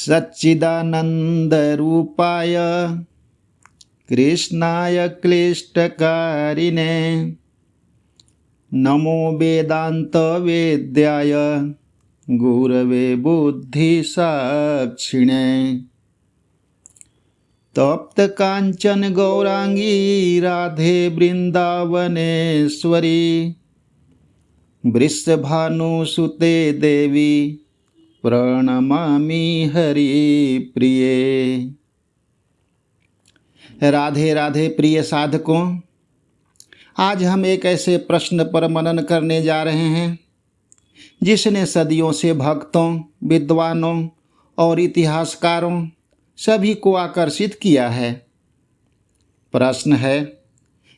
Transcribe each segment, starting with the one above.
सच्चिदानन्दरूपाय कृष्णाय क्लिष्टकारिणे नमो वेदान्तवेद्याय गुरवे बुद्धिसाक्षिणे तप्तकाञ्चन गौरांगी राधे वृन्दावनेश्वरी वृषभानुसुते देवी प्रणमामि हरिप्रिये। राधे राधे प्रिय साधकों, आज हम एक ऐसे प्रश्न पर मनन करने जा रहे हैं जिसने सदियों से भक्तों, विद्वानों और इतिहासकारों सभी को आकर्षित किया है। प्रश्न है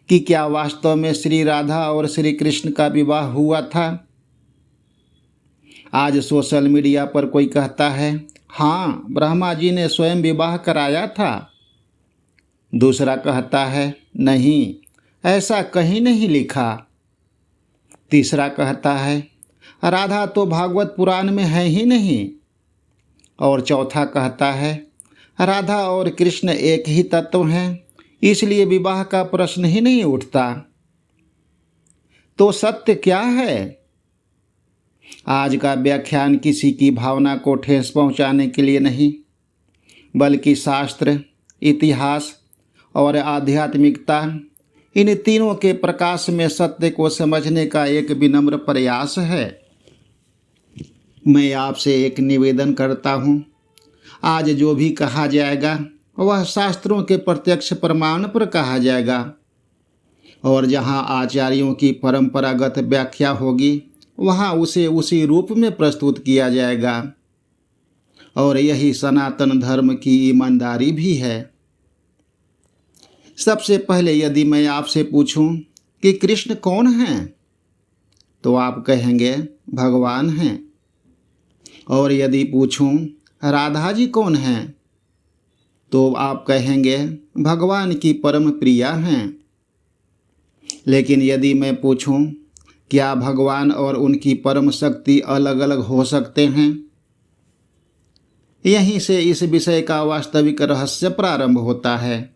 कि क्या वास्तव में श्री राधा और श्री कृष्ण का विवाह हुआ था? आज सोशल मीडिया पर कोई कहता है, हाँ, ब्रह्मा जी ने स्वयं विवाह कराया था। दूसरा कहता है, नहीं, ऐसा कहीं नहीं लिखा। तीसरा कहता है, राधा तो भागवत पुराण में है ही नहीं। और चौथा कहता है, राधा और कृष्ण एक ही तत्व हैं, इसलिए विवाह का प्रश्न ही नहीं उठता। तो सत्य क्या है? आज का व्याख्यान किसी की भावना को ठेस पहुंचाने के लिए नहीं, बल्कि शास्त्र, इतिहास और आध्यात्मिकता, इन तीनों के प्रकाश में सत्य को समझने का एक विनम्र प्रयास है। मैं आपसे एक निवेदन करता हूँ, आज जो भी कहा जाएगा वह शास्त्रों के प्रत्यक्ष प्रमाण पर कहा जाएगा, और जहाँ आचार्यों की परंपरागत व्याख्या होगी वहाँ उसे उसी रूप में प्रस्तुत किया जाएगा। और यही सनातन धर्म की ईमानदारी भी है। सबसे पहले यदि मैं आपसे पूछूं कि कृष्ण कौन हैं, तो आप कहेंगे भगवान हैं। और यदि पूछूं राधा जी कौन हैं, तो आप कहेंगे भगवान की परम प्रिया हैं। लेकिन यदि मैं पूछूं क्या भगवान और उनकी परम शक्ति अलग अलग हो सकते हैं, यहीं से इस विषय का वास्तविक रहस्य प्रारंभ होता है।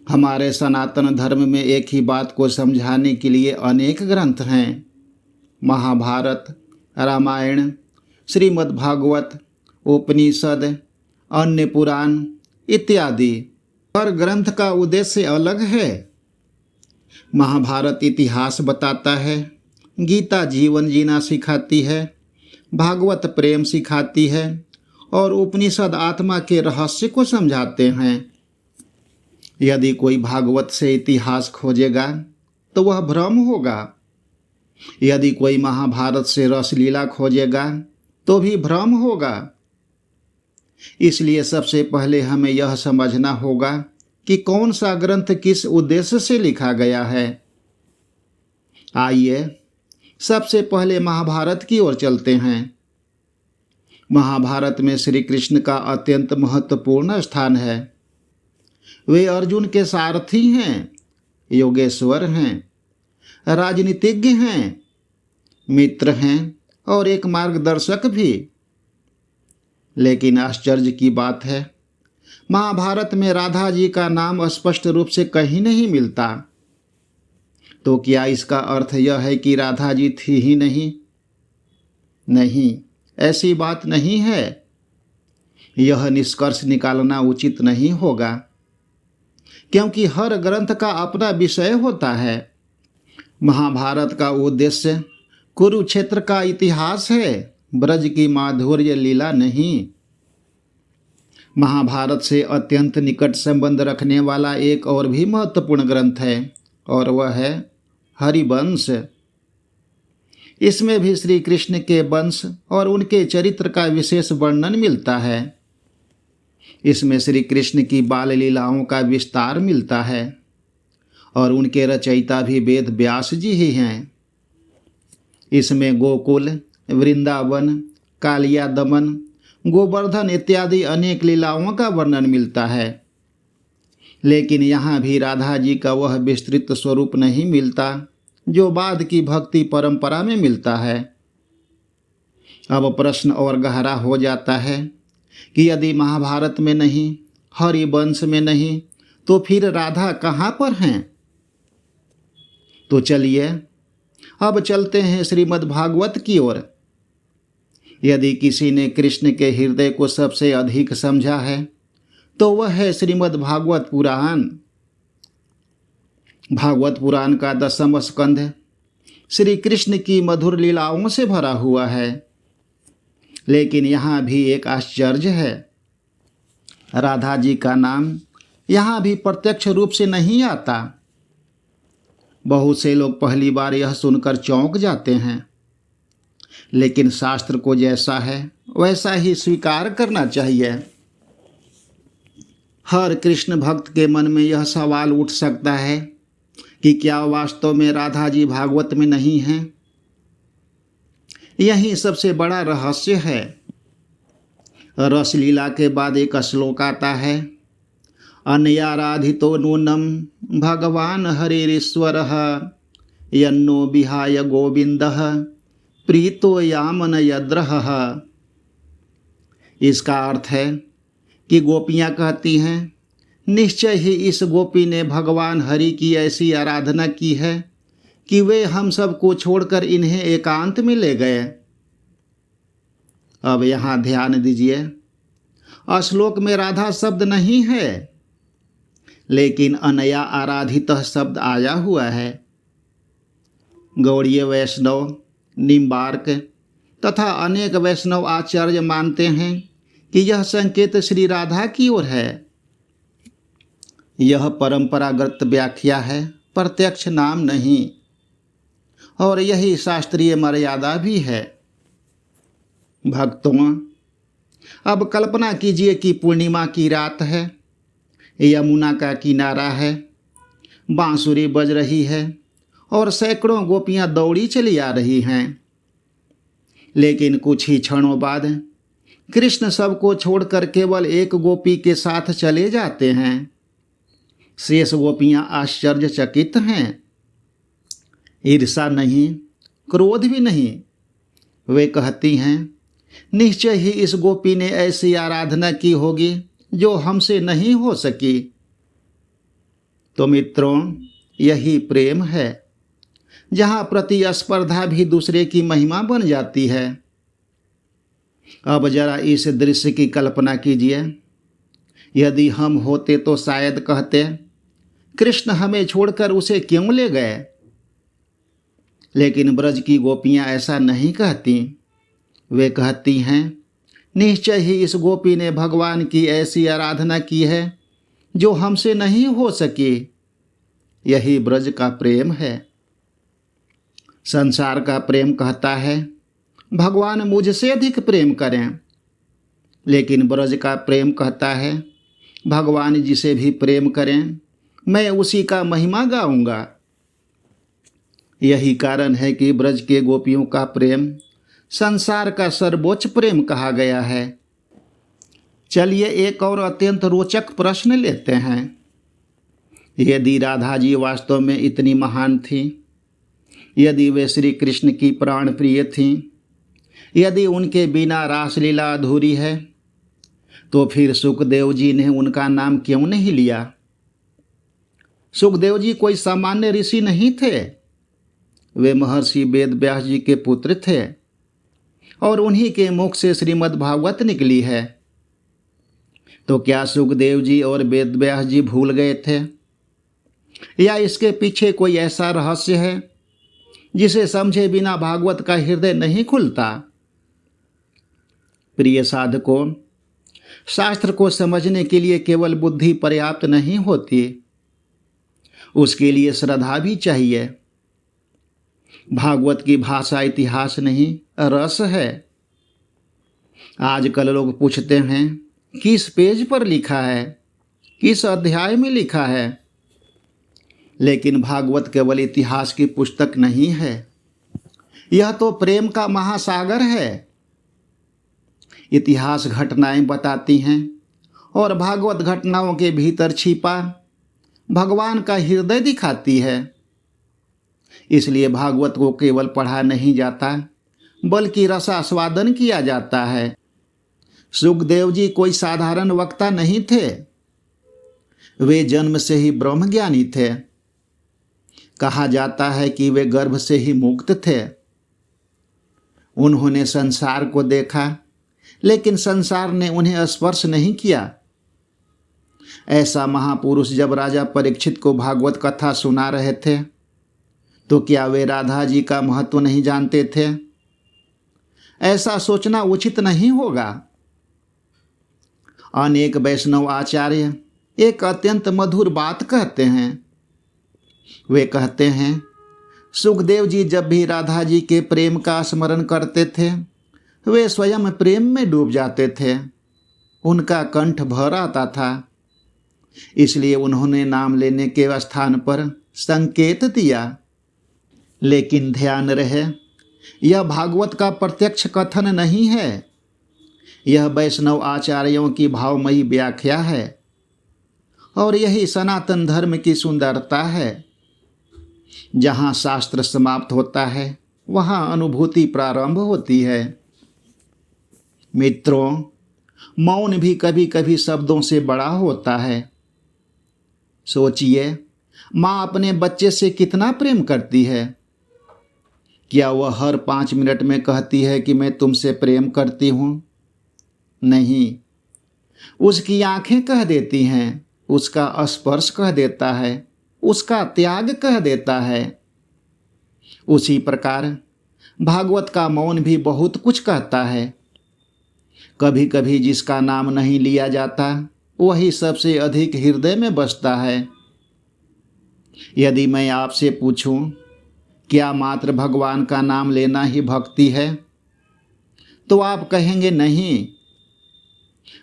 हमारे सनातन धर्म में एक ही बात को समझाने के लिए अनेक ग्रंथ हैं। महाभारत, रामायण, श्रीमद् भागवत, उपनिषद, अन्य पुराण इत्यादि। हर ग्रंथ का उद्देश्य अलग है। महाभारत इतिहास बताता है, गीता जीवन जीना सिखाती है, भागवत प्रेम सिखाती है और उपनिषद आत्मा के रहस्य को समझाते हैं। यदि कोई भागवत से इतिहास खोजेगा तो वह भ्रम होगा। यदि कोई महाभारत से रसलीला खोजेगा तो भी भ्रम होगा। इसलिए सबसे पहले हमें यह समझना होगा कि कौन सा ग्रंथ किस उद्देश्य से लिखा गया है। आइए सबसे पहले महाभारत की ओर चलते हैं। महाभारत में श्री कृष्ण का अत्यंत महत्वपूर्ण स्थान है। वे अर्जुन के सारथी हैं, योगेश्वर हैं, राजनीतिज्ञ हैं, मित्र हैं और एक मार्गदर्शक भी। लेकिन आश्चर्य की बात है, महाभारत में राधा जी का नाम स्पष्ट रूप से कहीं नहीं मिलता। तो क्या इसका अर्थ यह है कि राधा जी थी ही नहीं? नहीं, ऐसी बात नहीं है। यह निष्कर्ष निकालना उचित नहीं होगा, क्योंकि हर ग्रंथ का अपना विषय होता है। महाभारत का उद्देश्य कुरुक्षेत्र का इतिहास है, ब्रज की माधुर्य लीला नहीं। महाभारत से अत्यंत निकट संबंध रखने वाला एक और भी महत्वपूर्ण ग्रंथ है, और वह है हरिवंश। इसमें भी श्री कृष्ण के वंश और उनके चरित्र का विशेष वर्णन मिलता है। इसमें श्री कृष्ण की बाल लीलाओं का विस्तार मिलता है, और उनके रचयिता भी वेद व्यास जी ही हैं। इसमें गोकुल, वृंदावन, कालिया दमन, गोवर्धन इत्यादि अनेक लीलाओं का वर्णन मिलता है। लेकिन यहाँ भी राधा जी का वह विस्तृत स्वरूप नहीं मिलता जो बाद की भक्ति परंपरा में मिलता है। अब प्रश्न और गहरा हो जाता है कि यदि महाभारत में नहीं, हरिवंश में नहीं, तो फिर राधा कहाँ पर हैं? तो चलिए अब चलते हैं श्रीमद् भागवत की ओर। यदि किसी ने कृष्ण के हृदय को सबसे अधिक समझा है तो वह है श्रीमद् भागवत पुराण। भागवत पुराण का 10वां स्कंध श्री कृष्ण की मधुर लीलाओं से भरा हुआ है। लेकिन यहाँ भी एक आश्चर्य है। राधा जी का नाम यहाँ भी प्रत्यक्ष रूप से नहीं आता। बहुत से लोग पहली बार यह सुनकर चौंक जाते हैं, लेकिन शास्त्र को जैसा है वैसा ही स्वीकार करना चाहिए। हर कृष्ण भक्त के मन में यह सवाल उठ सकता है कि क्या वास्तव में राधा जी भागवत में नहीं हैं? यही सबसे बड़ा रहस्य है। रसलीला के बाद एक श्लोक आता है, अनयाराधितो नूनम भगवान हरिरीश्वरः यन्नो विहाय गोविंदः प्रीतो यामन यद्रहः। इसका अर्थ है कि गोपियाँ कहती हैं, निश्चय ही इस गोपी ने भगवान हरि की ऐसी आराधना की है कि वे हम सबको छोड़कर इन्हें एकांत में ले गए। अब यहाँ ध्यान दीजिए, श्लोक में राधा शब्द नहीं है, लेकिन अनया आराधितः शब्द आया हुआ है। गौड़ीय वैष्णव, निम्बार्क तथा अनेक वैष्णव आचार्य मानते हैं कि यह संकेत श्री राधा की ओर है। यह परंपरागत व्याख्या है, प्रत्यक्ष नाम नहीं, और यही शास्त्रीय मर्यादा भी है। भक्तों, अब कल्पना कीजिए कि पूर्णिमा की रात है, यमुना का किनारा है, बांसुरी बज रही है और सैकड़ों गोपियां दौड़ी चली आ रही हैं। लेकिन कुछ ही क्षणों बाद कृष्ण सबको छोड़कर केवल एक गोपी के साथ चले जाते हैं। शेष गोपियां आश्चर्यचकित हैं। ईर्षा नहीं, क्रोध भी नहीं। वे कहती हैं, निश्चय ही इस गोपी ने ऐसी आराधना की होगी जो हमसे नहीं हो सकी। तो मित्रों, यही प्रेम है, जहाँ प्रतिस्पर्धा भी दूसरे की महिमा बन जाती है। अब जरा इस दृश्य की कल्पना कीजिए। यदि हम होते तो शायद कहते, कृष्ण हमें छोड़कर उसे क्यों ले गए? लेकिन ब्रज की गोपियां ऐसा नहीं कहती। वे कहती हैं, निश्चय ही इस गोपी ने भगवान की ऐसी आराधना की है जो हमसे नहीं हो सकी। यही ब्रज का प्रेम है। संसार का प्रेम कहता है, भगवान मुझसे अधिक प्रेम करें, लेकिन ब्रज का प्रेम कहता है, भगवान जिसे भी प्रेम करें मैं उसी का महिमा गाऊंगा। यही कारण है कि ब्रज के गोपियों का प्रेम संसार का सर्वोच्च प्रेम कहा गया है। चलिए एक और अत्यंत रोचक प्रश्न लेते हैं। यदि राधा जी वास्तव में इतनी महान थी, यदि वे श्री कृष्ण की प्राण प्रिय थीं, यदि उनके बिना रासलीला अधूरी है, तो फिर सुखदेव जी ने उनका नाम क्यों नहीं लिया? सुखदेव जी कोई सामान्य ऋषि नहीं थे। वे महर्षि वेद व्यास जी के पुत्र थे और उन्हीं के मुख से श्रीमद् भागवत निकली है। तो क्या सुखदेव जी और वेद व्यास जी भूल गए थे, या इसके पीछे कोई ऐसा रहस्य है जिसे समझे बिना भागवत का हृदय नहीं खुलता? प्रिय साधकों, शास्त्र को समझने के लिए केवल बुद्धि पर्याप्त नहीं होती, उसके लिए श्रद्धा भी चाहिए। भागवत की भाषा इतिहास नहीं, रस है। आजकल लोग पूछते हैं, किस पेज पर लिखा है, किस अध्याय में लिखा है? लेकिन भागवत केवल इतिहास की पुस्तक नहीं है, यह तो प्रेम का महासागर है। इतिहास घटनाएं बताती हैं और भागवत घटनाओं के भीतर छिपा भगवान का हृदय दिखाती है। इसलिए भागवत को केवल पढ़ा नहीं जाता, बल्कि रसास्वादन किया जाता है। सुखदेव जी कोई साधारण वक्ता नहीं थे। वे जन्म से ही ब्रह्मज्ञानी थे। कहा जाता है कि वे गर्भ से ही मुक्त थे। उन्होंने संसार को देखा, लेकिन संसार ने उन्हें स्पर्श नहीं किया। ऐसा महापुरुष जब राजा परीक्षित को भागवत कथा सुना रहे थे, तो क्या वे राधा जी का महत्व नहीं जानते थे? ऐसा सोचना उचित नहीं होगा। अनेक वैष्णव आचार्य एक अत्यंत मधुर बात कहते हैं। वे कहते हैं, सुखदेव जी जब भी राधा जी के प्रेम का स्मरण करते थे, वे स्वयं प्रेम में डूब जाते थे। उनका कंठ भर आता था। इसलिए उन्होंने नाम लेने के स्थान पर संकेत दिया। लेकिन ध्यान रहे, यह भागवत का प्रत्यक्ष कथन नहीं है। यह वैष्णव आचार्यों की भावमयी व्याख्या है। और यही सनातन धर्म की सुंदरता है। जहाँ शास्त्र समाप्त होता है, वहाँ अनुभूति प्रारंभ होती है। मित्रों, मौन भी कभी कभी शब्दों से बड़ा होता है। सोचिए, माँ अपने बच्चे से कितना प्रेम करती है। क्या वह हर 5 मिनट में कहती है कि मैं तुमसे प्रेम करती हूँ? नहीं, उसकी आंखें कह देती हैं, उसका स्पर्श कह देता है, उसका त्याग कह देता है। उसी प्रकार भागवत का मौन भी बहुत कुछ कहता है। कभी कभी जिसका नाम नहीं लिया जाता, वही सबसे अधिक हृदय में बसता है। यदि मैं आपसे पूछूं, क्या मात्र भगवान का नाम लेना ही भक्ति है, तो आप कहेंगे नहीं।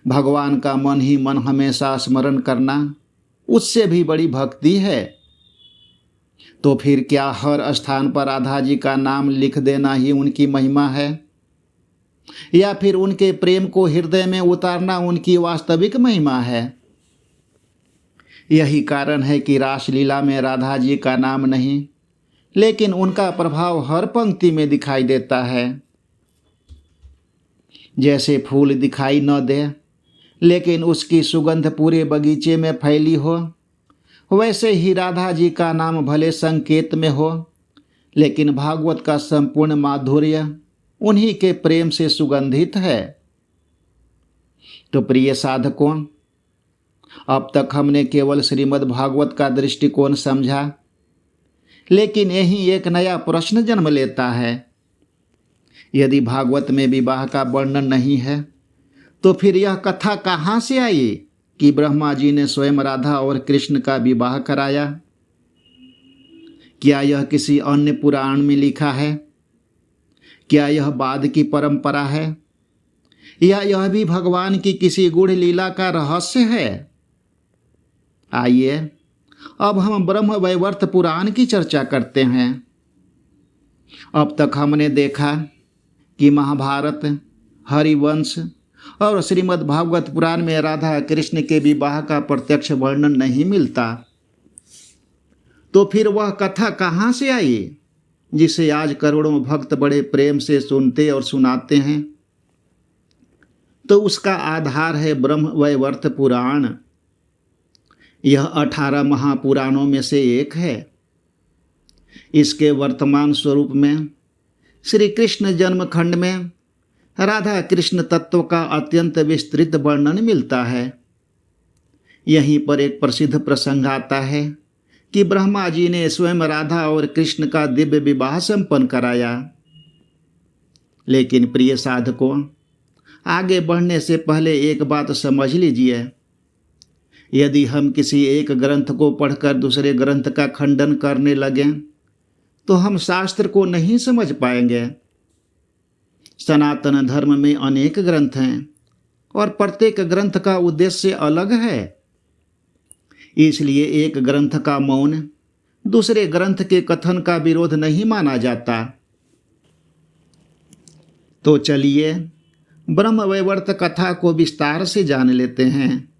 भगवान का मन ही मन हमेशा स्मरण करना, उससे भी बड़ी भक्ति है। तो फिर क्या हर स्थान पर राधा जी का नाम लिख देना ही उनकी महिमा है? या फिर उनके प्रेम को हृदय में उतारना उनकी वास्तविक महिमा है? यही कारण है कि रासलीला में राधा जी का नाम नहीं, लेकिन उनका प्रभाव हर पंक्ति में दिखाई देता है। जैसे फूल दिखाई न दे, लेकिन उसकी सुगंध पूरे बगीचे में फैली हो, वैसे ही राधा जी का नाम भले संकेत में हो, लेकिन भागवत का संपूर्ण माधुर्य उन्हीं के प्रेम से सुगंधित है। तो प्रिय साधकों, अब तक हमने केवल श्रीमद् भागवत का दृष्टिकोण समझा, लेकिन यही एक नया प्रश्न जन्म लेता है। यदि भागवत में विवाह का वर्णन नहीं है, तो फिर यह कथा कहाँ से आई कि ब्रह्मा जी ने स्वयं राधा और कृष्ण का विवाह कराया? क्या यह किसी अन्य पुराण में लिखा है? क्या यह बाद की परंपरा है, या यह भी भगवान की किसी गूढ़ लीला का रहस्य है? आइए अब हम ब्रह्म वैवर्त पुराण की चर्चा करते हैं। अब तक हमने देखा कि महाभारत, हरिवंश और श्रीमद् भागवत पुराण में राधा कृष्ण के विवाह का प्रत्यक्ष वर्णन नहीं मिलता। तो फिर वह कथा कहाँ से आई जिसे आज करोड़ों भक्त बड़े प्रेम से सुनते और सुनाते हैं? तो उसका आधार है ब्रह्म वैवर्त पुराण। यह 18 महापुराणों में से एक है। इसके वर्तमान स्वरूप में श्री कृष्ण जन्मखंड में राधा कृष्ण तत्व का अत्यंत विस्तृत वर्णन मिलता है। यहीं पर एक प्रसिद्ध प्रसंग आता है कि ब्रह्मा जी ने स्वयं राधा और कृष्ण का दिव्य विवाह संपन्न कराया। लेकिन प्रिय साधकों, आगे बढ़ने से पहले एक बात समझ लीजिए। यदि हम किसी एक ग्रंथ को पढ़कर दूसरे ग्रंथ का खंडन करने लगें, तो हम शास्त्र को नहीं समझ पाएंगे। सनातन धर्म में अनेक ग्रंथ हैं और प्रत्येक ग्रंथ का उद्देश्य अलग है। इसलिए एक ग्रंथ का मौन दूसरे ग्रंथ के कथन का विरोध नहीं माना जाता। तो चलिए ब्रह्म वैवर्त कथा को विस्तार से जान लेते हैं।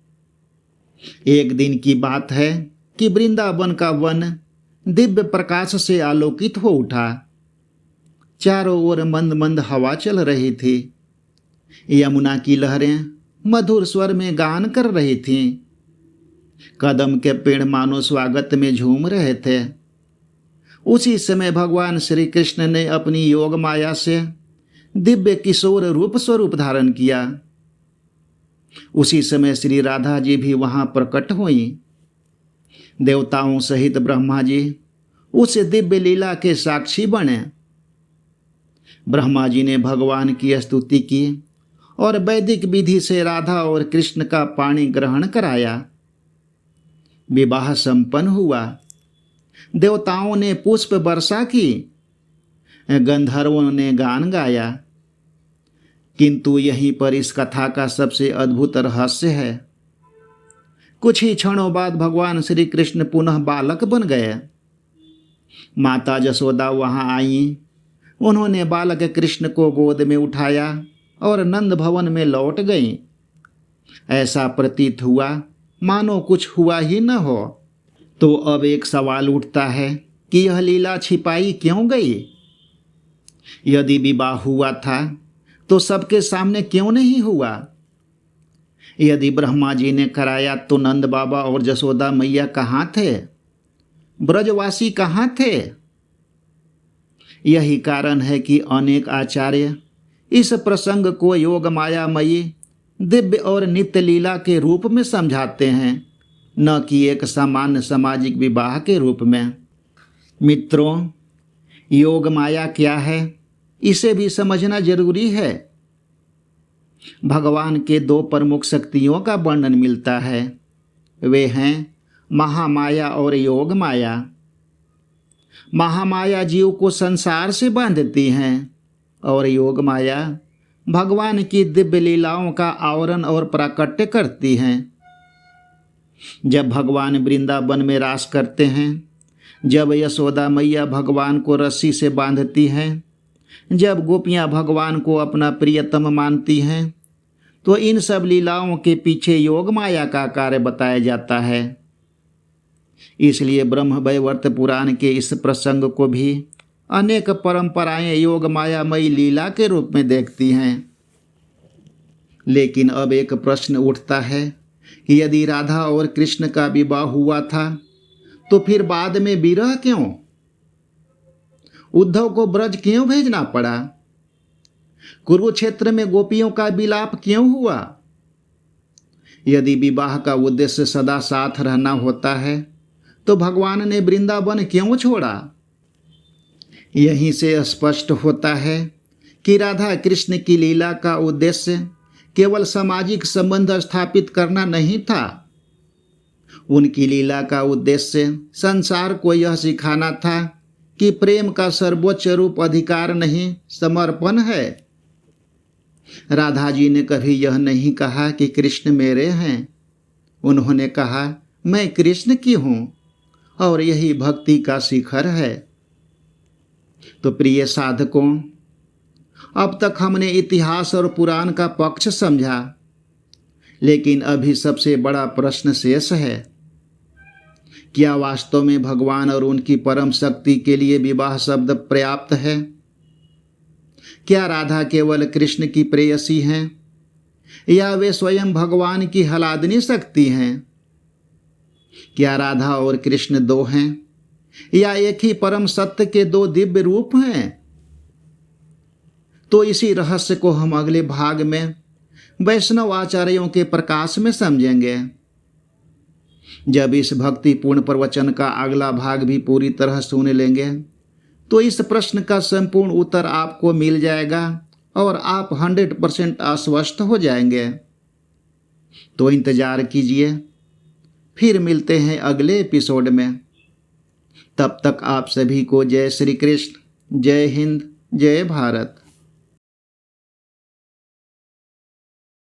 एक दिन की बात है कि वृंदावन का वन दिव्य प्रकाश से आलोकित हो उठा। चारों ओर मंद मंद हवा चल रही थी। यमुना की लहरें मधुर स्वर में गान कर रही थीं। कदम के पेड़ मानो स्वागत में झूम रहे थे। उसी समय भगवान श्री कृष्ण ने अपनी योग माया से दिव्य किशोर रूप स्वरूप धारण किया। उसी समय श्री राधा जी भी वहां प्रकट हुई। देवताओं सहित ब्रह्मा जी उस दिव्य लीला के साक्षी बने। ब्रह्मा जी ने भगवान की स्तुति की और वैदिक विधि से राधा और कृष्ण का पाणी ग्रहण कराया। विवाह संपन्न हुआ। देवताओं ने पुष्प वर्षा की, गंधर्वों ने गान गाया। किंतु यहीं पर इस कथा का सबसे अद्भुत रहस्य है। कुछ ही क्षणों बाद भगवान श्री कृष्ण पुनः बालक बन गए। माता जसोदा वहां आईं। उन्होंने बालक कृष्ण को गोद में उठाया और नंद भवन में लौट गईं। ऐसा प्रतीत हुआ मानो कुछ हुआ ही न हो। तो अब एक सवाल उठता है कि यह लीला छिपाई क्यों गई? यदि विवाह हुआ था तो सबके सामने क्यों नहीं हुआ? यदि ब्रह्मा जी ने कराया तो नंद बाबा और जसोदा मैया कहाँ थे? ब्रजवासी कहाँ थे? यही कारण है कि अनेक आचार्य इस प्रसंग को योग मायामयी दिव्य और नित्य लीला के रूप में समझाते हैं, न कि एक सामान्य सामाजिक विवाह के रूप में। मित्रों, योग माया क्या है, इसे भी समझना जरूरी है। भगवान के दो प्रमुख शक्तियों का वर्णन मिलता है। वे हैं महामाया और योग माया। महामाया जीव को संसार से बांधती हैं और योग माया भगवान की दिव्य लीलाओं का आवरण और प्राकट्य करती हैं। जब भगवान वृंदावन में रास करते हैं, जब यशोदा मैया भगवान को रस्सी से बांधती हैं, जब गोपियां भगवान को अपना प्रियतम मानती हैं, तो इन सब लीलाओं के पीछे योग माया का कार्य बताया जाता है। इसलिए ब्रह्म वैवर्त पुराण के इस प्रसंग को भी अनेक परंपराएं योग मायामयी लीला के रूप में देखती हैं। लेकिन अब एक प्रश्न उठता है कि यदि राधा और कृष्ण का विवाह हुआ था तो फिर बाद में विरह क्यों? उद्धव को ब्रज क्यों भेजना पड़ा? कुरुक्षेत्र में गोपियों का विलाप क्यों हुआ? यदि विवाह का उद्देश्य सदा साथ रहना होता है तो भगवान ने वृंदावन क्यों छोड़ा? यहीं से स्पष्ट होता है कि राधा कृष्ण की लीला का उद्देश्य केवल सामाजिक संबंध स्थापित करना नहीं था। उनकी लीला का उद्देश्य संसार को यह सिखाना था कि प्रेम का सर्वोच्च रूप अधिकार नहीं, समर्पण है। राधा जी ने कभी यह नहीं कहा कि कृष्ण मेरे हैं। उन्होंने कहा मैं कृष्ण की हूं, और यही भक्ति का शिखर है। तो प्रिय साधकों, अब तक हमने इतिहास और पुराण का पक्ष समझा, लेकिन अभी सबसे बड़ा प्रश्न शेष है। क्या वास्तव में भगवान और उनकी परम शक्ति के लिए विवाह शब्द पर्याप्त है? क्या राधा केवल कृष्ण की प्रेयसी हैं, या वे स्वयं भगवान की हलादनी शक्ति हैं? क्या राधा और कृष्ण दो हैं, या एक ही परम सत्य के दो दिव्य रूप हैं? तो इसी रहस्य को हम अगले भाग में वैष्णव आचार्यों के प्रकाश में समझेंगे। जब इस भक्तिपूर्ण प्रवचन का अगला भाग भी पूरी तरह सुन लेंगे तो इस प्रश्न का संपूर्ण उत्तर आपको मिल जाएगा और आप 100% आश्वस्त हो जाएंगे। तो इंतजार कीजिए, फिर मिलते हैं अगले एपिसोड में। तब तक आप सभी को जय श्री कृष्ण, जय हिंद, जय भारत।